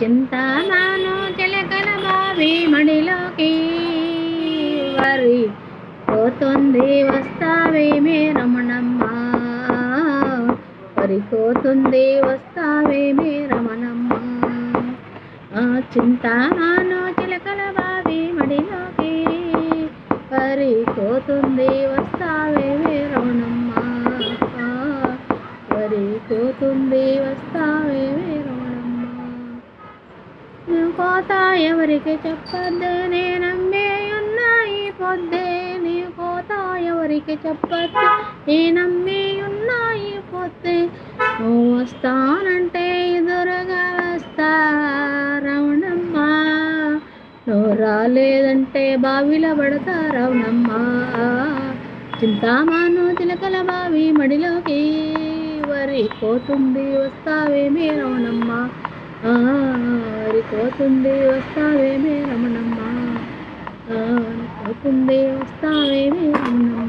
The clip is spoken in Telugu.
చింతామాను చిలకల బావి మడిలోకి వరి కోతుంది వస్తావేమే రమణమ్మ, వరి కోతుంది వస్తావేమే రమణమ్మ. చింతామాను చిలకల బావి మడిలోకి వరి కోతుంది వస్తావేమే రమణమ్మ, వరి కోతుంది వస్తావేమే రమణమ్మ. నువ్వు కోత ఎవరికి చెప్పద్దు నేనమ్మే ఉన్నాయి పొద్దే, నీ కోత ఎవరికి చెప్పద్దు నేనమ్మే ఉన్నాయి పొద్దే. నువ్వు వస్తానంటే ఎదురుగా వస్తా రమణమ్మ, నువ్వు రాలేదంటే బావిలో పడతా రమణమ్మ. చింతామాను చిలకల బావి మడిలోకి వరి కోతుంది వస్తావేమే రమణమ్మ, వరి కోతుంది వస్తావేమే రమణమ్మ, కోతుంది వస్తావేమే రమణమ్మ.